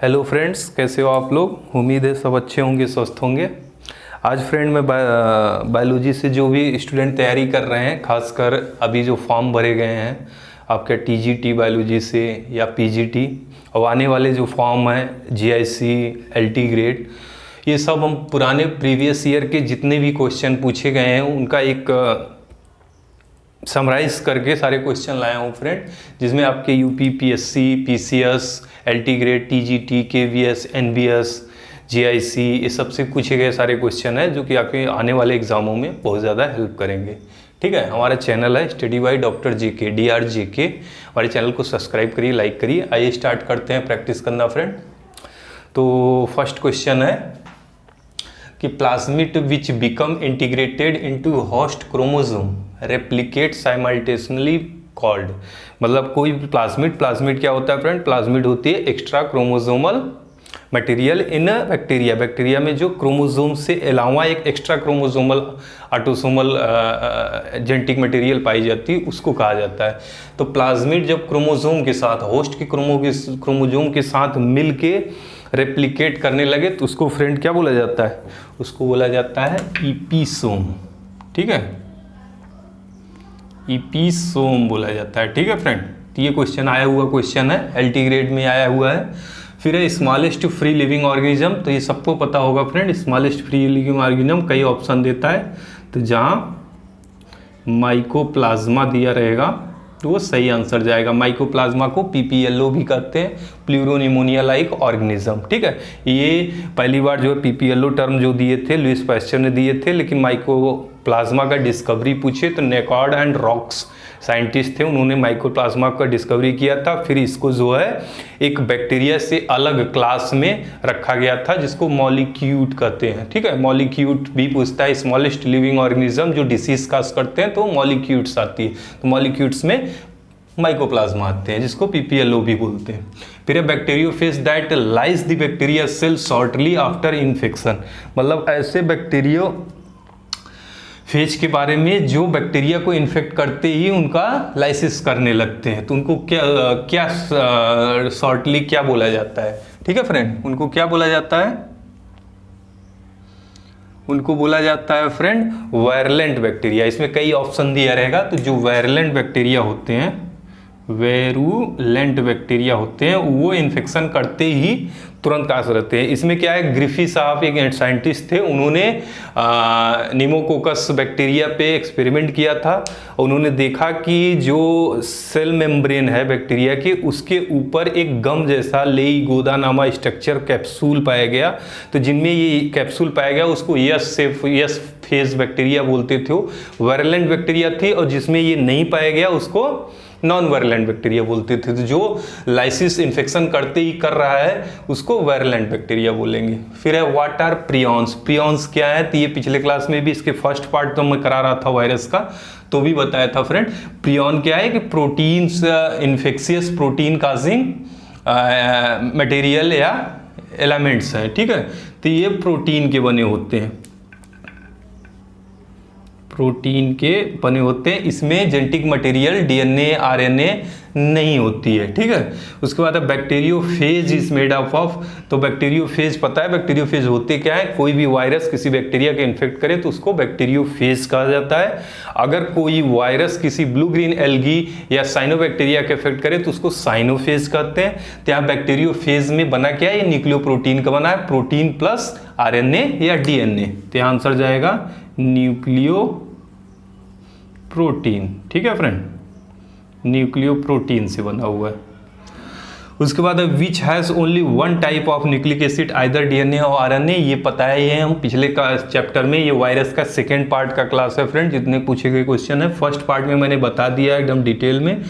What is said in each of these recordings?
Hello friends, कैसे हो आप लोग। उम्मीद है सब अच्छे होंगे, स्वस्थ होंगे। आज फ्रेंड मैं बायोलॉजी से जो भी स्टूडेंट तैयारी कर रहे हैं, खासकर अभी जो फॉर्म भरे गए हैं आपके टीजीटी बायोलॉजी से या पीजीटी, और आने वाले जो फॉर्म हैं जीआईसी, एलटी ग्रेड, ये सब हम पुराने प्रीवियस ईयर के जितने भी क्वेश्चन पूछे गए हैं उनका एक समराइज करके सारे क्वेश्चन लाया हूँ फ्रेंड, जिसमें आपके UP, PSC, PCS, LT grade, TGT, KVS, NBS, GIC, ये सबसे पूछे गए सारे क्वेश्चन है जो कि आपके आने वाले एग्जामों में बहुत ज़्यादा हेल्प करेंगे। ठीक है, हमारा चैनल है study by doctor JK, DRJK। हमारे चैनल को सब्सक्राइब करिए, लाइक करिए। आइए स्टार्ट करते हैं प्रैक्टिस करना फ्रेंड। तो फर्स्ट क्वेश्चन है कि प्लाज्मिड विच become integrated into host chromosome replicate simultaneously called. मतलब कोई प्लाज्मिड क्या होता है फ्रेंड? प्लाज्मिड होती है extra chromosomal material in bacteria. Bacteria में जो क्रोमोसोम से अलावा एक extra chromosomal autosomal genetic material पाई जाती है, उसको कहा जाता है। तो प्लाज्मिड जब क्रोमोसोम के साथ, होस्ट के क्रोमोसोम के साथ मिल के रेप्लिकेट करने लगे तो उसको फ्रेंड क्या बोला जाता है? उसको बोला जाता है ईपीसोम। ठीक है, ईपीसोम बोला जाता है। ठीक है फ्रेंड, तो ये क्वेश्चन आया हुआ क्वेश्चन है, एलटी ग्रेड में आया हुआ है। फिर है स्मॉलेस्ट फ्री लिविंग ऑर्गेनिज्म, तो ये सबको पता होगा friend. Smallest free living organism कई ऑप्शन देता है, तो जहाँ माइकोप्लाज्मा दिया रहेगा तो वो सही आंसर जाएगा। माइकोप्लाज्मा को PPLO भी कहते हैं, प्लूरोनिमोनिया लाइक ऑर्गेनिज्म। ठीक है, ये पहली बार जो है PPLO टर्म जो दिए थे लुईस पास्चर ने दिए थे, लेकिन माइकोप्लाज्मा का डिस्कवरी पूछे तो नेकॉर्ड एंड रॉक्स साइंटिस्ट थे, उन्होंने माइकोप्लाज्मा का डिस्कवरी किया था। फिर इसको जो है एक बैक्टीरिया से अलग क्लास में रखा गया था जिसको मॉलिक्यूट कहते हैं। ठीक है, मॉलिक्यूट भी पूछता है। स्मॉलेस्ट लिविंग ऑर्गेनिज्म जो डिसीज काज करते हैं तो मॉलिक्यूट्स आती है, तो मॉलिक्यूट्स में माइकोप्लाज्मा आते हैं जिसको PPLO भी बोलते हैं। फिर bacteriophage that lyse the bacteria cell shortly after infection. मतलब ऐसे बैक्टीरियो फेज के बारे में जो बैक्टीरिया को इन्फेक्ट करते ही उनका लाइसिस करने लगते हैं, तो उनको क्या शॉर्टली क्या बोला जाता है? ठीक है फ्रेंड, उनको क्या बोला जाता है? उनको बोला जाता है फ्रेंड वायरलेंट बैक्टीरिया। इसमें कई ऑप्शन दिया रहेगा, तो जो वायरलेंट बैक्टीरिया होते हैं, वेरुलेंट बैक्टीरिया होते हैं, वो इन्फेक्शन करते ही तुरंत कास रहते हैं। इसमें क्या है, ग्रिफी साहब एक साइंटिस्ट थे, उन्होंने निमोकोकस बैक्टीरिया पे एक्सपेरिमेंट किया था। उन्होंने देखा कि जो सेल मेम्ब्रेन है बैक्टीरिया के, उसके ऊपर एक गम जैसा लेईगोदा नामा स्ट्रक्चर कैप्सूल पाया गया। तो जिनमें ये कैप्सूल पाया गया उसको यस फेज बैक्टीरिया बोलते थे, वायरलेंट बैक्टीरिया थी। और जिसमें ये नहीं पाया गया उसको नॉन वायरलेंट बैक्टीरिया बोलते थे। तो जो लाइसिस इन्फेक्शन करते ही कर रहा है उसको वायरलेंट बैक्टीरिया बोलेंगे। फिर है व्हाट आर प्रियॉन्स। प्रियॉन्स क्या है? तो ये पिछले क्लास में भी इसके फर्स्ट पार्ट तो मैं करा रहा था वायरस का, तो भी बताया था फ्रेंड। प्रियॉन क्या है कि proteins, infectious protein causing material या एलिमेंट्स है। ठीक है, तो ये प्रोटीन के बने होते हैं, प्रोटीन के बने होते हैं। इसमें जेनेटिक मटेरियल DNA RNA नहीं होती है। ठीक है, उसके बाद bacteriophage is made up of. तो बैक्टीरियोफेज पता है, बैक्टीरियोफेज होते क्या है? कोई भी वायरस किसी बैक्टीरिया के इन्फेक्ट करे तो उसको बैक्टीरियोफेज कहा जाता है। अगर कोई वायरस किसी ब्लू ग्रीन एल्गी या साइनोबैक्टीरिया के इफेक्ट करे तो उसको साइनोफेज कहते हैं। तो यहाँ बैक्टीरियोफेज में बना क्या है? ये न्यूक्लियोप्रोटीन का बना है, प्रोटीन प्लस RNA या DNA। तो यहाँ आंसर जाएगा न्यूक्लियो प्रोटीन। ठीक है फ्रेंड, न्यूक्लियो प्रोटीन से बना हुआ है। उसके बाद which has only one type of nucleic acid either DNA और RNA। ये पता है, ये हम पिछले का चैप्टर में, ये वायरस का सेकेंड पार्ट का क्लास है फ्रेंड, जितने पूछे गए क्वेश्चन है। फर्स्ट पार्ट में मैंने बता दिया एकदम डिटेल में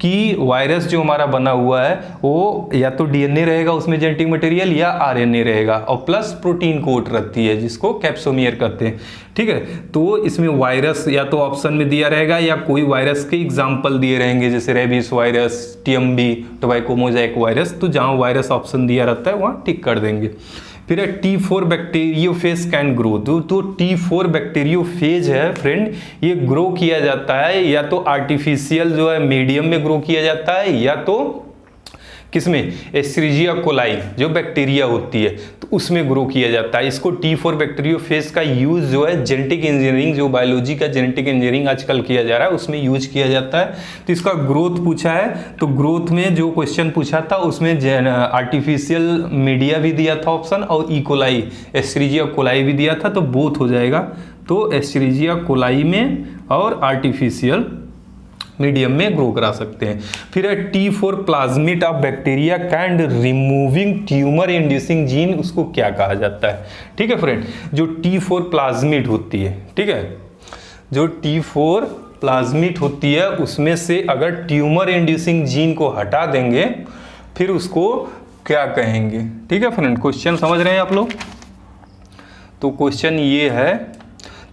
कि वायरस जो हमारा बना हुआ है वो या तो DNA रहेगा उसमें जेनेटिक मटेरियल, या RNA रहेगा, और प्लस प्रोटीन कोट रहती है जिसको कैप्सोमियर कहते हैं। ठीक है, तो इसमें वायरस या तो ऑप्शन में दिया रहेगा या कोई वायरस के एग्जाम्पल दिए रहेंगे, जैसे rabies virus, TMB, tobacco mosaic virus. तो जहाँ वायरस ऑप्शन दिया रहता है वहाँ टिक कर देंगे। फिर है T4 बैक्टीरियोफेज कैन ग्रो। तो T4 बैक्टीरियोफेज है फ्रेंड, ये ग्रो किया जाता है या तो आर्टिफिशियल जो है मीडियम में ग्रो किया जाता है, या तो किसमें, एस्चेरिचिया कोलाई जो बैक्टीरिया होती है तो उसमें ग्रो किया जाता है। इसको T4 बैक्टीरियोफेज का यूज जो है जेनेटिक इंजीनियरिंग, जो बायोलॉजी का जेनेटिक इंजीनियरिंग आजकल किया जा रहा है उसमें यूज किया जाता है। तो इसका ग्रोथ पूछा है, तो ग्रोथ में जो क्वेश्चन पूछा था उसमें आर्टिफिशियल मीडिया भी दिया था ऑप्शन, और इकोलाई एस्चेरिचिया कोलाई भी दिया था, तो बोथ हो जाएगा। तो एस्चेरिचिया कोलाई में और आर्टिफिशियल मीडियम में ग्रो करा सकते हैं। फिर है T4 प्लाज्मिड ऑफ बैक्टीरिया कैंड रिमूविंग ट्यूमर इंड्यूसिंग जीन, उसको क्या कहा जाता है? ठीक है फ्रेंड, जो T4 प्लाज्मिड होती है, ठीक है, जो T4 प्लाज्मिड होती है उसमें से अगर ट्यूमर इंड्यूसिंग जीन को हटा देंगे फिर उसको क्या कहेंगे? ठीक है फ्रेंड, क्वेश्चन समझ रहे हैं आप लोग? तो क्वेश्चन ये है,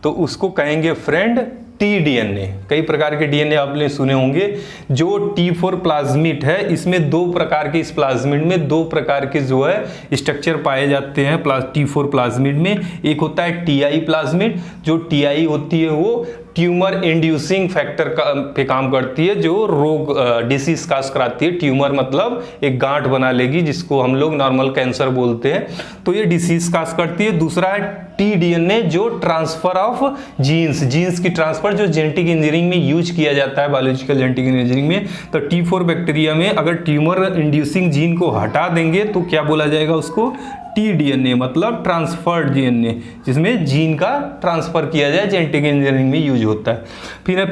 तो उसको कहेंगे फ्रेंड टीडीएनए। कई प्रकार के डीएनए आपने सुने होंगे। जो T4 प्लाज्मिड है इसमें दो प्रकार के, इस प्लाज्मिड में दो प्रकार के जो है स्ट्रक्चर पाए जाते हैं T4 प्लाज्मिड में। एक होता है TI प्लाज्मिड, जो TI होती है वो ट्यूमर इंड्यूसिंग फैक्टर पे काम करती है, जो रोग डिसीज काज कराती है। ट्यूमर मतलब एक गांठ बना लेगी जिसको हम लोग नॉर्मल कैंसर बोलते हैं, तो ये डिसीज काज करती है। दूसरा है टीडीएनए जो ट्रांसफर ऑफ जीन्स की ट्रांसफर, जो जेनेटिक इंजीनियरिंग में यूज किया जाता है, बायोलॉजिकल जेनेटिक इंजीनियरिंग में। तो T4 बैक्टीरिया में अगर ट्यूमर इंड्यूसिंग जीन को हटा देंगे तो क्या बोला जाएगा उसको? टीडीएनए, मतलब ट्रांसफर्ड डीएनए, जिसमें जीन का ट्रांसफर किया जाए, जेनेटिक इंजीनियरिंग में यूज होता है। फिर है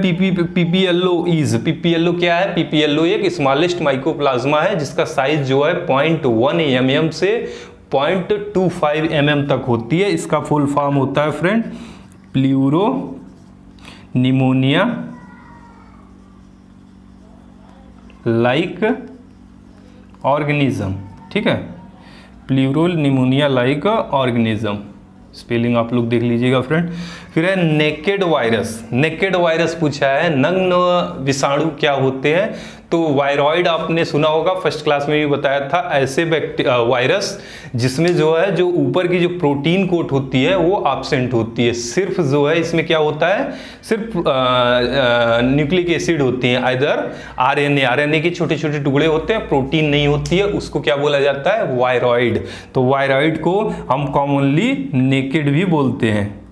पीपीएलओ क्या है? पीपीएलओ एक स्मॉलेस्ट माइकोप्लाज्मा है जिसका साइज जो है 0.1 mm से 0.25 mm तक होती है। इसका फुल फॉर्म होता है friend pleuro pneumonia like organism. ठीक है, pleural pneumonia like organism, spelling आप लोग देख लीजिएगा फ्रेंड। फिर है नेकेड वायरस। नेकेड वायरस पूछा है, नग्न विषाणु क्या होते हैं? तो वायरॉइड आपने सुना होगा, फर्स्ट क्लास में भी बताया था। ऐसे वायरस जिसमें जो है जो ऊपर की जो प्रोटीन कोट होती है वो एब्सेंट होती है, सिर्फ जो है इसमें क्या होता है, सिर्फ न्यूक्लिक एसिड होती हैं, आइदर आरएनए के छोटे छोटे टुकड़े होते हैं, प्रोटीन नहीं होती है, उसको क्या बोला जाता है? वायरॉइड। तो वायरॉइड को हम कॉमनली नेकेड भी बोलते हैं,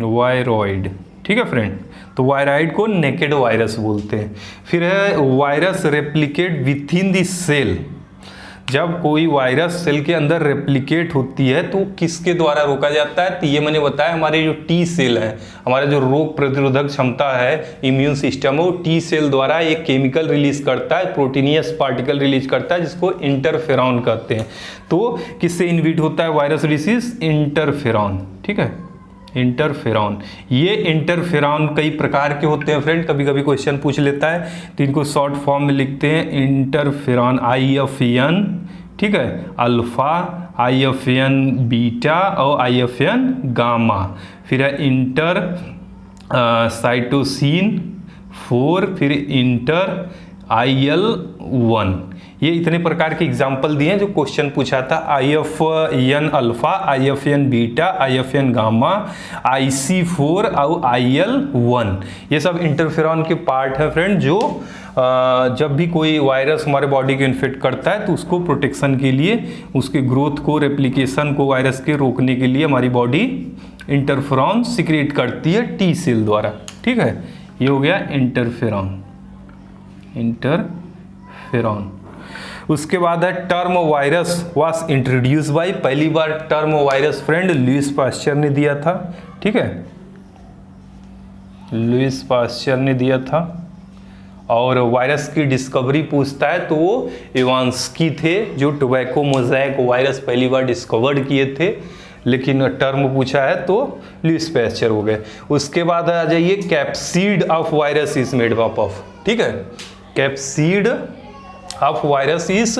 वायरॉइड। ठीक है फ्रेंड, तो वायरॉइड को नेकेड वायरस बोलते हैं। फिर है virus replicate within the cell. जब कोई वायरस सेल के अंदर रेप्लिकेट होती है तो किसके द्वारा रोका जाता है? तो ये मैंने बताया, हमारे जो टी सेल है, हमारा जो रोग प्रतिरोधक क्षमता है, इम्यून सिस्टम, वो टी सेल द्वारा एक केमिकल रिलीज करता है, प्रोटीनियस पार्टिकल रिलीज करता है जिसको इंटरफेरॉन कहते हैं। तो किससे इन्विट होता है वायरस डिसीज? इंटरफेरॉन। ठीक है, इंटरफेरॉन। ये इंटरफेरॉन कई प्रकार के होते हैं फ्रेंड, कभी कभी क्वेश्चन पूछ लेता है, तो इनको शॉर्ट फॉर्म में लिखते हैं इंटरफेरॉन, IFN, ठीक है, अल्फा, IFN बीटा और IFN गामा। फिर है इंटर साइटोसिन 4, फिर इंटर IL-1। ये इतने प्रकार के एग्जाम्पल दिए हैं जो क्वेश्चन पूछा था। IFN alpha, IFN beta, IFN gamma, IC4 और IL-1, ये सब इंटरफेरॉन के पार्ट है फ्रेंड, जो जब भी कोई वायरस हमारे बॉडी को इन्फेक्ट करता है तो उसको प्रोटेक्शन के लिए, उसके ग्रोथ को, रेप्लिकेशन को वायरस के रोकने के लिए हमारी बॉडी इंटरफेरॉन सिक्रेट करती है टी सेल द्वारा। ठीक है, ये हो गया इंटरफेरॉन। उसके बाद है term virus was introduce by, पहली बार term virus friend Louis Pasteur ने दिया था। ठीक है, लुईस पास्चर ने दिया था। और वायरस की डिस्कवरी पूछता है तो वो इवांस्की थे, जो टोबैको मोज़ेक वायरस पहली बार डिस्कवर्ड किए थे, लेकिन टर्म पूछा है तो लुईस पास्चर हो गए। उसके बाद आ जाइए capsid of virus is made up of. ठीक है, capsid of virus is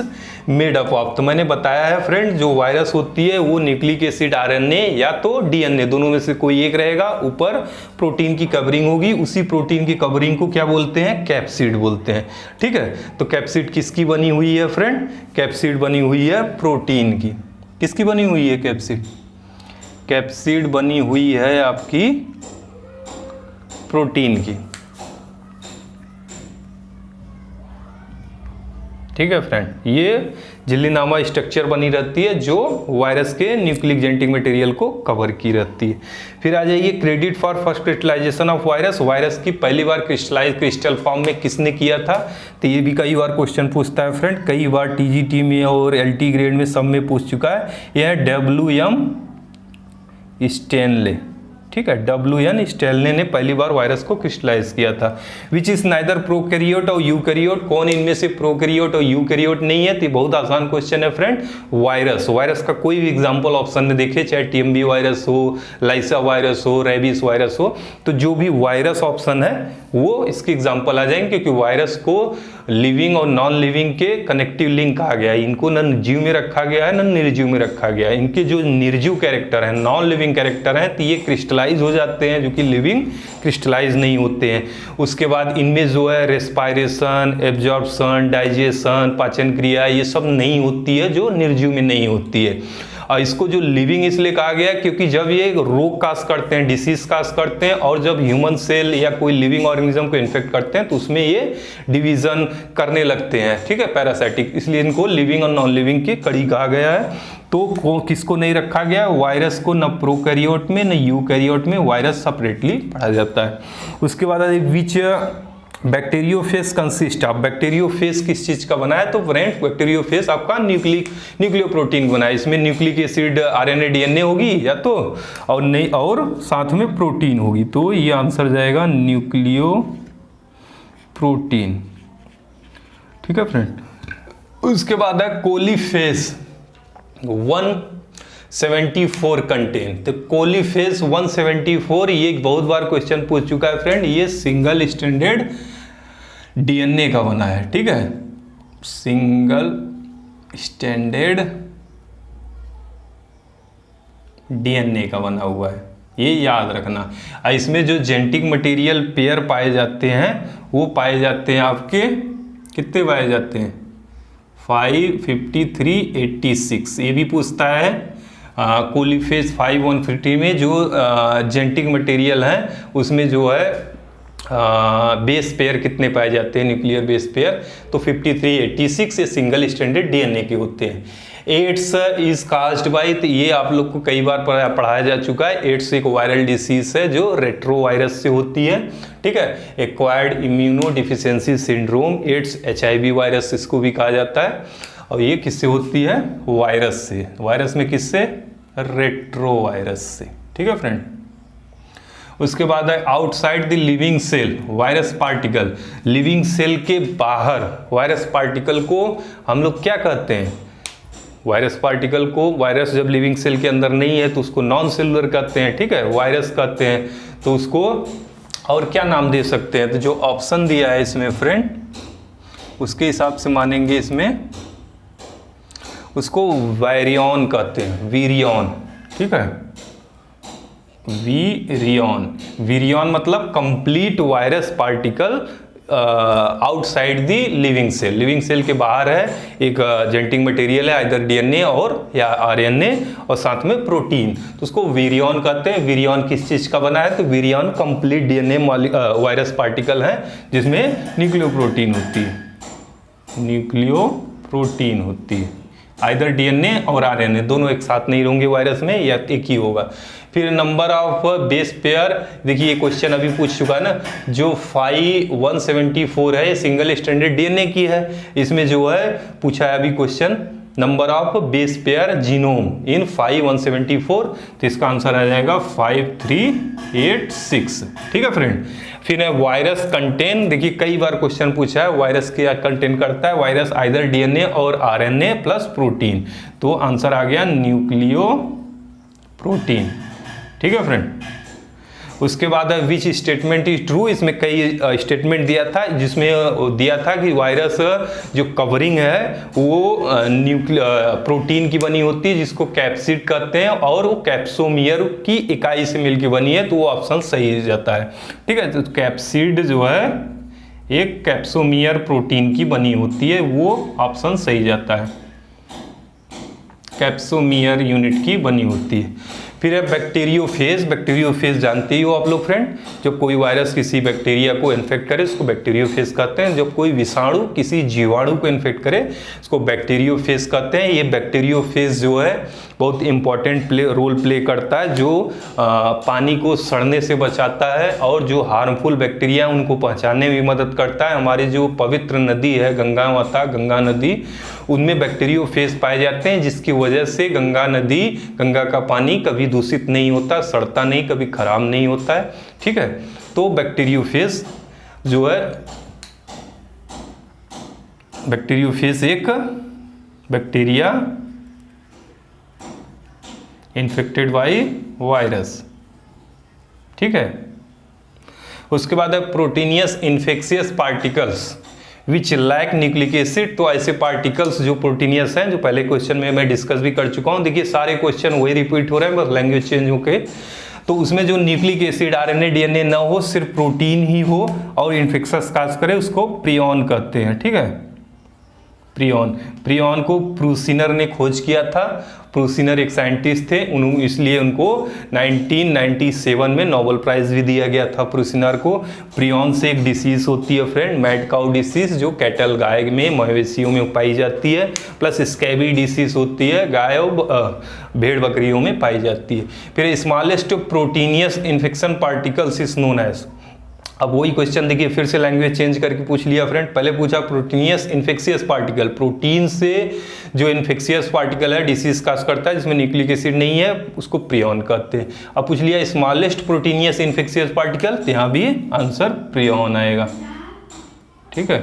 made up of, तो मैंने बताया है फ्रेंड, जो वायरस होती है वो न्यूक्लिक एसिड, आरएनए या तो डीएनए, दोनों में से कोई एक रहेगा, ऊपर प्रोटीन की कवरिंग होगी, उसी प्रोटीन की कवरिंग को क्या बोलते हैं? कैप्सिड बोलते हैं। ठीक है, तो कैप्सिड किसकी बनी हुई है फ्रेंड? कैप्सिड बनी हुई है प्रोटीन की। किसकी बनी हुई है कैप्सिड? कैप्सिड बनी हुई है आपकी प्रोटीन की। ठीक है फ्रेंड, ये झिल्ली नामा स्ट्रक्चर बनी रहती है जो वायरस के न्यूक्लिक जेनेटिक मटेरियल को कवर की रहती है। फिर आ जाइए credit for first crystallisation of virus, virus की पहली बार क्रिस्टल फॉर्म में किसने किया था? तो ये भी कई बार क्वेश्चन पूछता है फ्रेंड, कई बार टीजीटी में और एलटी ग्रेड में सब में पूछ चुका है। यह है WM स्टेनले, ठीक है, WN स्टेनले ने पहली बार वायरस को क्रिस्टलाइज किया था। विच इज नाइदर प्रोकैरियोट और यूकैरियोट, कौन इनमें से प्रोकैरियोट और यूकैरियोट नहीं है? तो बहुत आसान क्वेश्चन है फ्रेंड, वायरस। वायरस का कोई भी एग्जांपल ऑप्शन में देखे, चाहे TMB वायरस हो, लाइसा वायरस हो, रेबिस वायरस हो, तो जो भी वायरस ऑप्शन है वो इसके एग्जाम्पल आ जाएंगे, क्योंकि वायरस को लिविंग और नॉन लिविंग के कनेक्टिव लिंक कहा गया है। इनको न जीव में रखा गया है न निर्जीव में रखा गया है। इनके जो निर्जीव कैरेक्टर हैं, नॉन लिविंग कैरेक्टर हैं, तो ये क्रिस्टलाइज हो जाते हैं, जो कि लिविंग क्रिस्टलाइज नहीं होते हैं। उसके बाद इनमें जो है रेस्पायरेशन, एब्जॉर्प्शन, डाइजेशन, पाचन क्रिया, ये सब नहीं होती है, जो निर्जीव में नहीं होती है। और इसको जो लिविंग इसलिए कहा गया है क्योंकि जब ये रोग काज करते हैं, डिसीज काज करते हैं, और जब ह्यूमन सेल या कोई लिविंग ऑर्गेनिज्म को इन्फेक्ट करते हैं तो उसमें ये डिवीजन करने लगते हैं, ठीक है, पैरासाइटिक, इसलिए इनको लिविंग और नॉन लिविंग की कड़ी कहा गया है। तो किसको नहीं रखा गया? वायरस को न प्रोकैरियोट में न यूकैरियोट में वायरस सेपरेटली पढ़ा जाता है। उसके बाद विच बैक्टीरियोफेज कंसिस्ट ऑफ, बैक्टीरियोफेज किस चीज का बना है? तो फ्रेंड्स बैक्टीरियोफेज आपका न्यूक्लियोप्रोटीन बना है। इसमें न्यूक्लिक एसिड, RNA DNA होगी या तो, और नहीं, और साथ में प्रोटीन होगी, तो ये आंसर जाएगा न्यूक्लियोप्रोटीन, ठीक है फ्रेंड। उसके बाद है कोलीफेज 174 कंटेन, तो कोलीफेज 174 ये बहुत बार क्वेश्चन पूछ चुका है फ्रेंड। ये सिंगल स्ट्रैंडेड DNA का बना है, ठीक है, सिंगल स्ट्रैंडेड DNA का बना हुआ है, ये याद रखना। इसमें जो जेनेटिक मटेरियल पेयर पाए जाते हैं वो पाए जाते हैं आपके, कितने पाए जाते हैं? 55386, ये भी पूछता है। कोलीफेज 5150 में जो जेनेटिक मटेरियल है उसमें जो है बेस पेयर कितने पाए जाते हैं, न्यूक्लियर बेस पेयर? तो 5386 ये सिंगल स्ट्रैंडेड DNA के होते हैं। एड्स इज कास्ड बाय, तो ये आप लोग को कई बार पढ़ाया जा चुका है। एड्स एक वायरल डिसीज है जो रेट्रोवायरस से होती है, ठीक है, acquired immuno deficiency syndrome, AIDS HIV virus इसको भी कहा जाता है। और ये किससे होती है? वायरस से। वायरस में किससे? रेट्रोवायरस से, ठीक है फ्रेंड। उसके बाद है outside the living cell virus particle, living cell के बाहर वायरस पार्टिकल को हम लोग क्या कहते हैं? वायरस पार्टिकल को, वायरस जब लिविंग सेल के अंदर नहीं है तो उसको नॉन सेलुलर कहते हैं, ठीक है, वायरस कहते हैं। तो उसको और क्या नाम दे सकते हैं? तो जो ऑप्शन दिया है इसमें फ्रेंड उसके हिसाब से मानेंगे, इसमें उसको वायरियन कहते हैं, वीरियन, ठीक है, वीरियन। वीरियन मतलब complete virus particle outside the living cell, living cell के बाहर है, एक जेनेटिक मटेरियल है, आइदर DNA और या RNA और साथ में प्रोटीन, तो उसको वीरियन कहते हैं। वीरियन किस चीज का बना है? तो वीरियन कंप्लीट DNA वायरस पार्टिकल है जिसमें न्यूक्लियोप्रोटीन होती है, न्यूक्लियोप्रोटीन होती है। आइदर DNA और RNA दोनों एक साथ नहीं होंगे वायरस में, या एक ही होगा। फिर नंबर ऑफ बेस पेयर, देखिए ये क्वेश्चन अभी पूछ चुका है ना, जो 5174 है ये सिंगल स्ट्रैंडेड DNA की है। इसमें जो है पूछा है अभी question number of base pair genome in 5174, तो इसका आंसर आ जाएगा 5386, ठीक है फ्रेंड। फिर है वायरस कंटेन, देखिए कई बार क्वेश्चन पूछा है वायरस क्या कंटेन करता है? वायरस आइदर DNA और RNA प्लस प्रोटीन, तो आंसर आ गया न्यूक्लियोप्रोटीन, ठीक है फ्रेंड। उसके बाद विच स्टेटमेंट इज ट्रू, इसमें कई स्टेटमेंट दिया था, जिसमें दिया था कि वायरस जो कवरिंग है वो प्रोटीन की बनी होती है जिसको कैप्सिड कहते हैं, और वो कैप्सोमियर की इकाई से मिलकर बनी है, तो वो ऑप्शन सही जाता है, ठीक है। तो कैप्सिड जो है एक कैप्सोमियर प्रोटीन की बनी होती है, वो ऑप्शन सही जाता है, कैप्सोमियर यूनिट की बनी होती है। फिर है बैक्टीरियोफेज। बैक्टीरियोफेज जानते ही हो आप लोग फ्रेंड, जब कोई वायरस किसी बैक्टीरिया को इन्फेक्ट करे उसको बैक्टीरियोफेज कहते हैं। जब कोई विषाणु किसी जीवाणु को इन्फेक्ट करे उसको बैक्टीरियोफेज कहते हैं। ये बैक्टीरियोफेज जो है बहुत इंपॉर्टेंट रोल प्ले करता है, जो पानी को सड़ने से बचाता है और जो हार्मफुल बैक्टीरिया उनको पहचानने में मदद करता है। हमारी जो पवित्र नदी है गंगा माता, गंगा नदी, उनमें बैक्टीरियोफेज पाए जाते हैं, जिसकी वजह से गंगा नदी, गंगा का पानी कभी दूषित नहीं होता, सड़ता नहीं, कभी खराब नहीं होता है। ठीक है, तो बैक्टीरियोफेज जो है, बैक्टीरियोफेज एक बैक्टीरिया इन्फेक्टेड बाय वायरस। ठीक है, उसके बाद है proteinaceous infectious particles which lack nucleic acid. तो ऐसे पार्टिकल्स जो प्रोटीनियस हैं, जो पहले क्वेश्चन में मैं डिस्कस भी कर चुका हूं, देखिए सारे क्वेश्चन वही रिपीट हो रहे हैं, बस लैंग्वेज चेंज होके। तो उसमें जो न्यूक्लिक एसिड आरएनए डीएनए ना हो, सिर्फ प्रोटीन ही हो और इन्फेक्शस काज करे, उसको प्रियॉन कहते हैं। ठीक है, प्रियॉन को प्रूसिनर ने खोज किया था। प्रूसिनर एक साइंटिस्ट थे, इसलिए उनको 1997 में नोबेल प्राइज भी दिया गया था प्रूसिनर को। प्रियॉन से एक डिसीज होती है फ्रेंड, मैड काउ डिसीज, जो कैटल गाय में, मवेशियों में पाई जाती है, प्लस स्कैबी डिसीज होती है, गाय और भेड़ बकरियों में पाई जाती है। फिर smallest proteinaceous infection particles is known as. अब वही क्वेश्चन देखिए, फिर से लैंग्वेज चेंज करके पूछ लिया फ्रेंड। पहले पूछा प्रोटीनियस इन्फेक्शियस पार्टिकल, प्रोटीन से जो इन्फेक्शियस पार्टिकल है डिसीज काज करता है जिसमें न्यूक्लिक एसिड नहीं है, उसको प्रियॉन कहते हैं। अब पूछ लिया स्मॉलेस्ट प्रोटीनियस इन्फेक्शियस पार्टिकल, तो यहाँ भी आंसर प्रियॉन आएगा। ठीक है,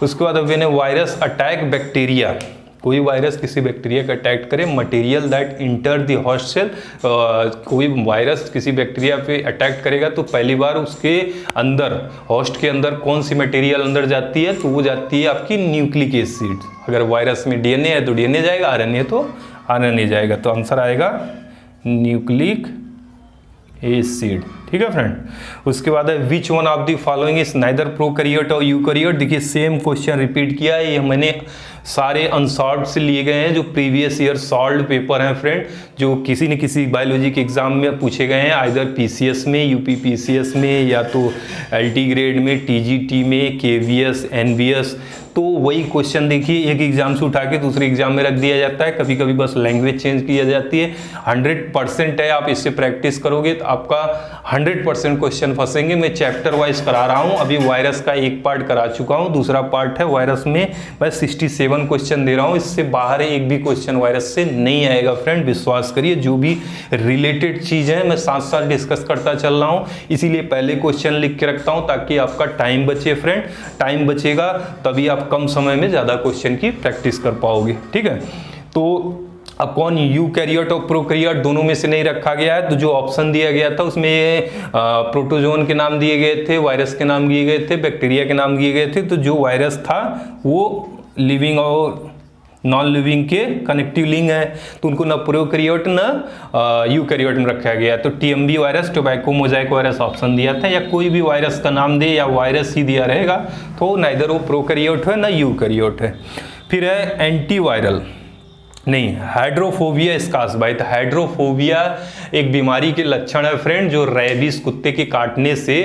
उसके बाद अब वायरस अटैक बैक्टीरिया। कोई वायरस किसी बैक्टीरिया का अटैक करे, material that enter the host cell. कोई वायरस किसी बैक्टीरिया पे अटैक करेगा तो पहली बार उसके अंदर, होस्ट के अंदर कौन सी मटेरियल अंदर जाती है, तो वो जाती है आपकी न्यूक्लिक एसिड। अगर वायरस में डीएनए है तो डीएनए जाएगा, आरएनए तो आरएनए जाएगा, तो आंसर आएगा न्यूक्लिक एसिड। ठीक है फ्रेंड, उसके बाद है which one of the following is neither prokaryote और यूकैरियोट। देखिए सेम क्वेश्चन रिपीट किया है, ये मैंने सारे अनसॉल्व से लिए गए हैं, जो प्रीवियस ईयर सॉल्व पेपर हैं फ्रेंड, जो किसी न किसी बायोलॉजी के एग्जाम में पूछे गए हैं, आइदर पीसीएस में, यूपी पीसीएस में, या तो एलटी ग्रेड में, टीजीटी में, केवीएस, एनबीएस। तो वही क्वेश्चन देखिए एक एग्जाम से उठा के दूसरे एग्जाम में रख दिया जाता है, कभी कभी बस लैंग्वेज चेंज किया जाती है। 100% है, आप इससे प्रैक्टिस करोगे तो आपका 100% क्वेश्चन फंसेंगे। मैं चैप्टर वाइज करा रहा हूँ, अभी वायरस का एक पार्ट करा चुका हूँ, दूसरा पार्ट है वायरस में मैं 67 क्वेश्चन दे रहा हूँ, इससे बाहर एक भी क्वेश्चन वायरस से नहीं आएगा फ्रेंड, विश्वास करिए। जो भी रिलेटेड चीज है मैं साथ साथ डिस्कस करता चल रहा हूँ, इसीलिए पहले क्वेश्चन लिख के रखता हूँ ताकि आपका टाइम बचे फ्रेंड। टाइम बचेगा तभी आप कम समय में ज्यादा क्वेश्चन की प्रैक्टिस कर पाओगे। ठीक है, तो अब कौन यूकैरियोट और प्रोकैरियोट दोनों में से नहीं रखा गया है, तो जो ऑप्शन दिया गया था उसमें प्रोटोजोन के नाम दिए गए थे, वायरस के नाम दिए गए थे, बैक्टीरिया के नाम दिए गए थे। तो जो वायरस था वो लिविंग और नॉन लिविंग के कनेक्टिव लिंक है, तो उनको न प्रोकैरियोट न यूकैरियोट में रखा गया। तो TMV virus, tobacco mosaic virus option दिया था, या कोई भी वायरस का नाम दे या वायरस ही दिया रहेगा तो नाइदर वो प्रोकैरियोट है ना यूकैरियोट है। फिर है एंटीवायरल, नहीं हाइड्रोफोबिया इसकास बाई। तो हाइड्रोफोबिया एक बीमारी के लक्षण है फ्रेंड, जो रेबीज कुत्ते के काटने से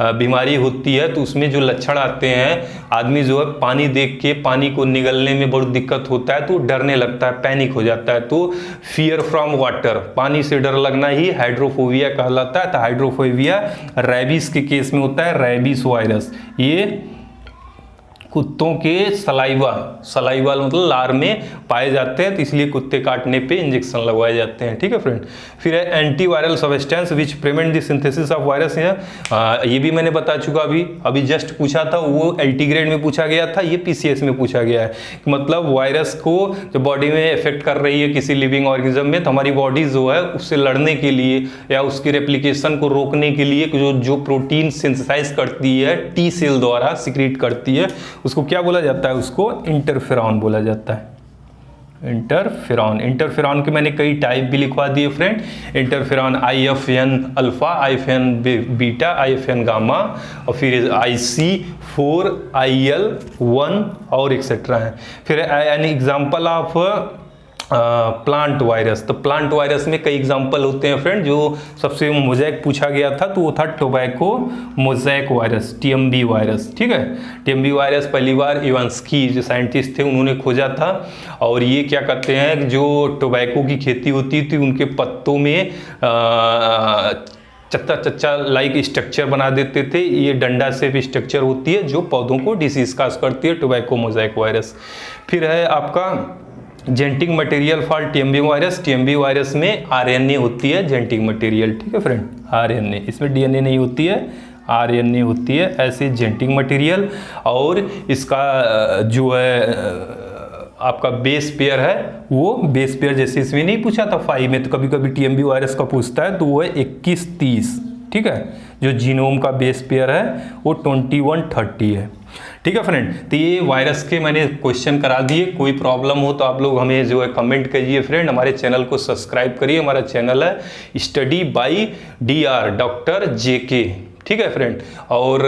बीमारी होती है। तो उसमें जो लक्षण आते हैं, आदमी जो है पानी देख के पानी को निगलने में बहुत दिक्कत होता है, तो डरने लगता है, पैनिक हो जाता है। तो फियर फ्रॉम वाटर, पानी से डर लगना ही हाइड्रोफोबिया कहलाता है। तो हाइड्रोफोबिया रेबीज के केस में होता है, रेबीज वायरस। ये कुत्तों के सलाइवा मतलब लार में पाए जाते हैं, तो इसलिए कुत्ते काटने पे इंजेक्शन लगवाए जाते हैं। ठीक है फ्रेंड, फिर है antiviral substance which prevent the synthesis of virus. ये भी मैंने बता चुका, अभी जस्ट पूछा था, वो एलटी ग्रेड में पूछा गया था, ये पीसीएस में पूछा गया है। मतलब वायरस को जब बॉडी में इफेक्ट कर रही है किसी लिविंग ऑर्गेनिज्म में, तो हमारी बॉडी जो है उससे लड़ने के लिए या उसकी रेप्लिकेशन को रोकने के लिए जो प्रोटीन सिंथेसाइज करती है, टी सेल द्वारा सिक्रीट करती है, उसको क्या बोला जाता है, उसको इंटरफेरॉन बोला जाता है। इंटरफेरॉन के मैंने कई टाइप भी लिखवा दिए friend. Interferon IFN alpha, IFN beta, IFN gamma, और फिर IC4, IL1 और एक्सेट्रा है। फिर an example of plant virus. तो प्लांट वायरस में कई एग्जांपल होते हैं फ्रेंड। जो सबसे मोज़ेक पूछा गया था तो वो था tobacco mosaic virus, TMV virus. ठीक है, टीएमबी वायरस पहली बार इवांस्की जो साइंटिस्ट थे उन्होंने खोजा था। और ये क्या करते हैं, जो टोबैको की खेती होती थी उनके पत्तों में चच्चा लाइक स्ट्रक्चर बना देते थे। ये डंडा से भी स्ट्रक्चर होती है जो पौधों को डिसीज काज करती है, टोबैको मोज़ेक वायरस। फिर है आपका genetic material for TMV virus. TMV virus में आरएनए होती है जेनेटिक मटेरियल। ठीक है फ्रेंड, आरएनए, इसमें डीएनए नहीं होती है, आरएनए होती है ऐसे जेनेटिक मटेरियल। और इसका जो है आपका बेस पेयर है, वो बेस पेयर जैसे इसमें नहीं पूछा था 5 में, तो कभी कभी टीएमबी वायरस का पूछता है, तो वो है 21-30। ठीक है, जो जीनोम का बेस पेयर है वो 21-30 है। ठीक है फ्रेंड, तो ये वायरस के मैंने क्वेश्चन करा दिए। कोई प्रॉब्लम हो तो आप लोग हमें जो है कमेंट करिए फ्रेंड। हमारे चैनल को सब्सक्राइब करिए। हमारा चैनल है study bye DR doctor JK। ठीक है फ्रेंड, और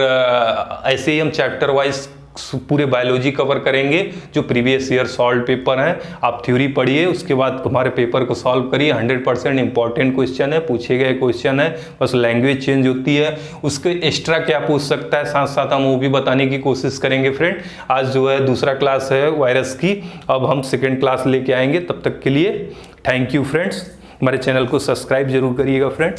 ऐसे ही हम चैप्टर वाइज पूरे बायोलॉजी कवर करेंगे। जो प्रीवियस ईयर सॉल्व पेपर हैं, आप थ्योरी पढ़िए, उसके बाद हमारे पेपर को सॉल्व करिए। 100% इंपॉर्टेंट क्वेश्चन है, पूछे गए क्वेश्चन है, बस लैंग्वेज चेंज होती है। उसके एक्स्ट्रा क्या पूछ सकता है, साथ साथ हम वो भी बताने की कोशिश करेंगे फ्रेंड। आज जो है दूसरा क्लास है वायरस की, अब हम सेकेंड क्लास लेके आएंगे। तब तक के लिए थैंक यू फ्रेंड्स। हमारे चैनल को सब्सक्राइब जरूर करिएगा फ्रेंड।